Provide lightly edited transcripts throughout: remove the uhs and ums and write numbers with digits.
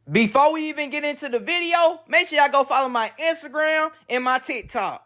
Before we even get into the video, make sure y'all go follow my Instagram and my TikTok.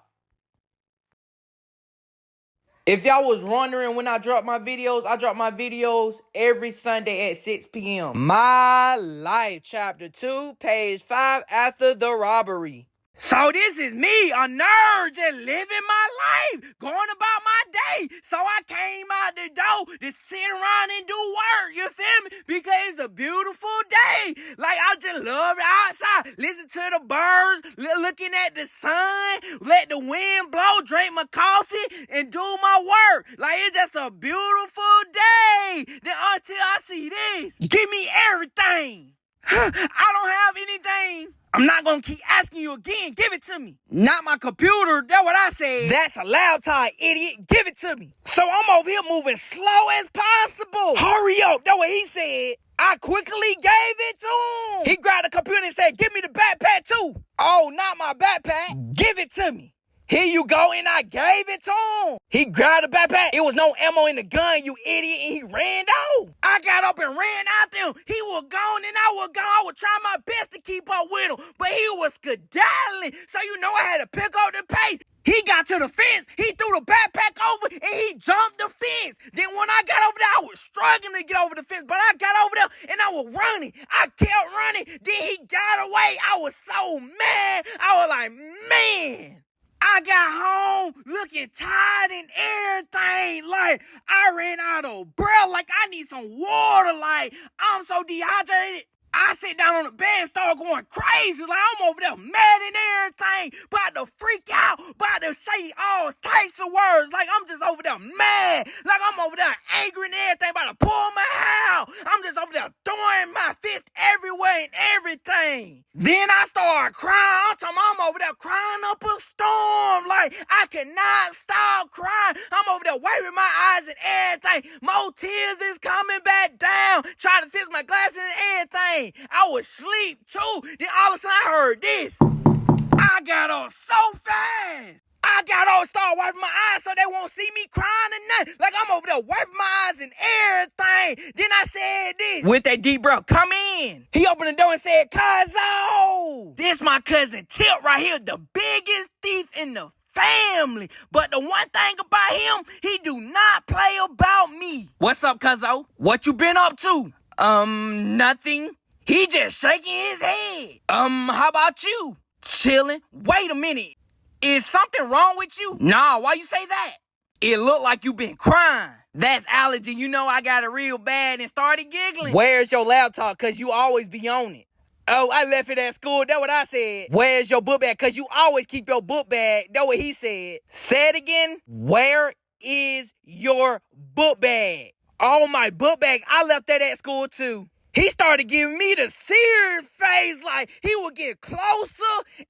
If y'all was wondering when I drop my videos every Sunday at 6 p.m. My Life, Chapter 2, page 5, after the robbery. So this is me, a nerd, just living my life, going about my day. So I came out the door to sit around and do work, you feel me? Because it's a beautiful day. Like, I just love it outside, listen to the birds, looking at the sun, let the wind blow, drink my coffee, and do my work. Like, it's just a beautiful day. Then until I see this, give me everything. I don't have anything. I'm not gonna keep asking you again. Give it to me. Not my computer. That's what I said. That's a laptop, idiot. Give it to me. So I'm over here moving slow as possible. Hurry up. That's what he said. I quickly gave it to him. He grabbed the computer and said, give me the backpack too. Oh, not my backpack. Give it to me. Here you go, and I gave it to him. He grabbed the backpack. It was no ammo in the gun, you idiot, and he ran off. I got up and ran after him. He was gone, and I was gone. I was trying my best to keep up with him, but he was skedaddling. So you know I had to pick up the pace. He got to the fence. He threw the backpack over, and he jumped the fence. Then when I got over there, I was struggling to get over the fence, but I got over there, and I was running. I kept running. Then he got away. I was so mad. I was like, man. I got home looking tired and everything. Like, I ran out of breath. Like, I need some water. Like, I'm so dehydrated. I sit down on the bed and start going crazy. Like, I'm over there mad and everything. About to freak out. About to say all types of words. Like, I'm just over there mad. Like, I'm over there angry and everything. About to pull my hair out. I'm just over there throwing my fist everywhere and everything. Then I start crying. I'm over there crying up a storm. Like, I cannot stop crying. I'm over there wiping my eyes and everything. More tears is coming back down. Trying to fix my glasses and everything. I was asleep too. Then all of a sudden I heard this. I got up so fast. I got up, start wiping my eyes so they won't see me crying or nothing. Like, I'm over there wiping my eyes and everything. Then I said this. With that deep breath, come in. He opened the door and said, Cuzzo. This my cousin Tip right here, the biggest thief in the family. But the one thing about him, he do not play about me. What's up, Cuzzo? What you been up to? Nothing. He just shaking his head. How about you? Chilling. Wait a minute. Is something wrong with you? Nah, why you say that? It look like you been crying. That's allergy. You know I got it real bad and started giggling. Where's your laptop? Cause you always be on it. Oh, I left it at school. That's what I said. Where's your book bag? Cause you always keep your book bag. That's what he said. Say it again. Where is your book bag? Oh, my book bag. I left that at school too. He started giving me the serious face, like he would get closer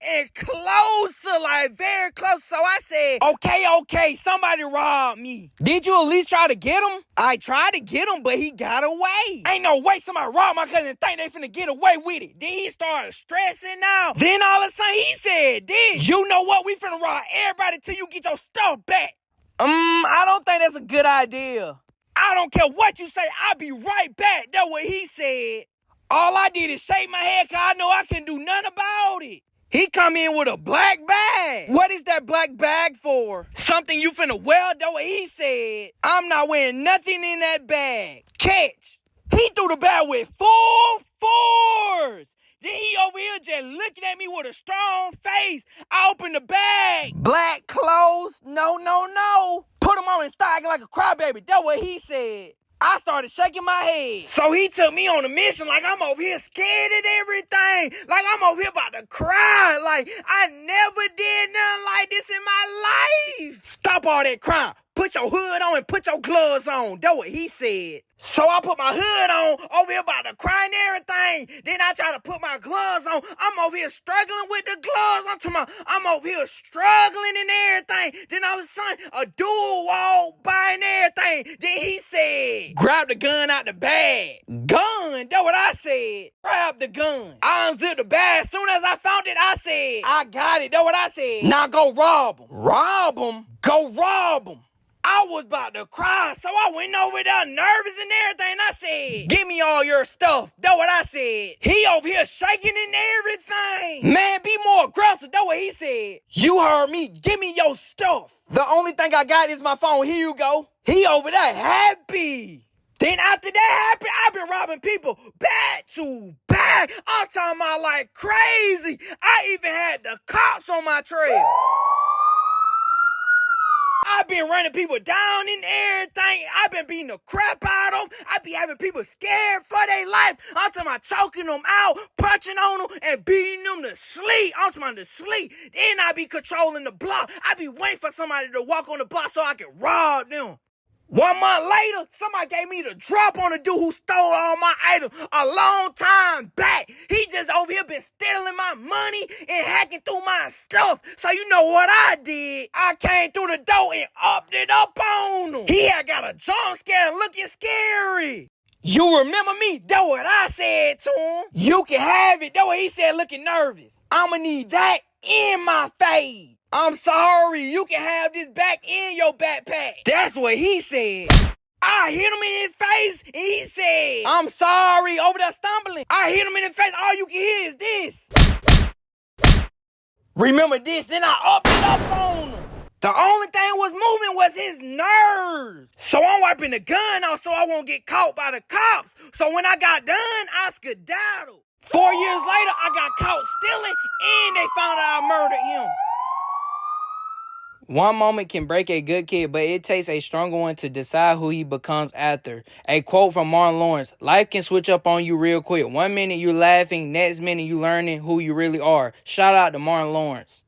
and closer, like very close. So I said, okay, somebody robbed me. Did you at least try to get him? I tried to get him, but he got away. Ain't no way somebody robbed my cousin and think they finna get away with it. Then he started stressing out. Then all of a sudden he said this. You know what? We finna rob everybody till you get your stuff back. I don't think that's a good idea. I don't care what you say, I'll be right back. That's what he said. All I did is shake my head because I know I can do nothing about it. He come in with a black bag. What is that black bag for? Something you finna wear? That's what he said. I'm not wearing nothing in that bag. Catch. He threw the bag with full force. Then he over here just looking at me with a strong face. I opened the bag. Black clothes? No. Put them on and start acting like a crybaby. That's what he said. I started shaking my head. So he took me on a mission like I'm over here scared and everything. Like I'm over here about to cry. Like I never did nothing like this in my life. Stop all that crying. Put your hood on and put your gloves on. That's what he said. So I put my hood on, over here about to cry and everything. Then I try to put my gloves on. I'm over here struggling with the gloves. I'm over here struggling and everything. Then all of a sudden, a dude walked by and everything. Then he said, grab the gun out the bag. Gun? That's what I said. Grab the gun. I unzipped the bag. As soon as I found it, I said, I got it. That's what I said. Now go rob him. Rob him? Go rob him. I was about to cry, so I went over there nervous and everything. I said, give me all your stuff. That's what I said. He over here shaking and everything. Man, be more aggressive. That's what he said. You heard me. Give me your stuff. The only thing I got is my phone. Here you go. He over there happy. Then after that happened, I've been robbing people back to back. I'm talking about like crazy. I even had the cops on my trail. I've been running people down and everything. I've been beating the crap out of them. I be having people scared for their life. I'm talking about choking them out, punching on them, and beating them to sleep. I'm talking about to sleep. Then I be controlling the block. I be waiting for somebody to walk on the block so I can rob them. 1 month later, somebody gave me the drop on the dude who stole all my items a long time back. He just over here been stealing my money and hacking through my stuff. So you know what I did? I came through the door and upped it up on him. He had got a jump scare and looking scary. You remember me? That's what I said to him. You can have it. That's what he said looking nervous. I'ma need that in my face. I'm sorry, you can have this back in your backpack. That's what he said. I hit him in his face and he said, I'm sorry, over there stumbling. I hit him in the face, all you can hear is this. Remember this, then I upped it up on him. The only thing was moving was his nerves. So I'm wiping the gun out so I won't get caught by the cops. So when I got done, I skedaddled. 4 years later, I got caught stealing and they found out I murdered him. One moment can break a good kid, but it takes a stronger one to decide who he becomes after. A quote from Martin Lawrence: life can switch up on you real quick. 1 minute you laughing, next minute you learning who you really are. Shout out to Martin Lawrence.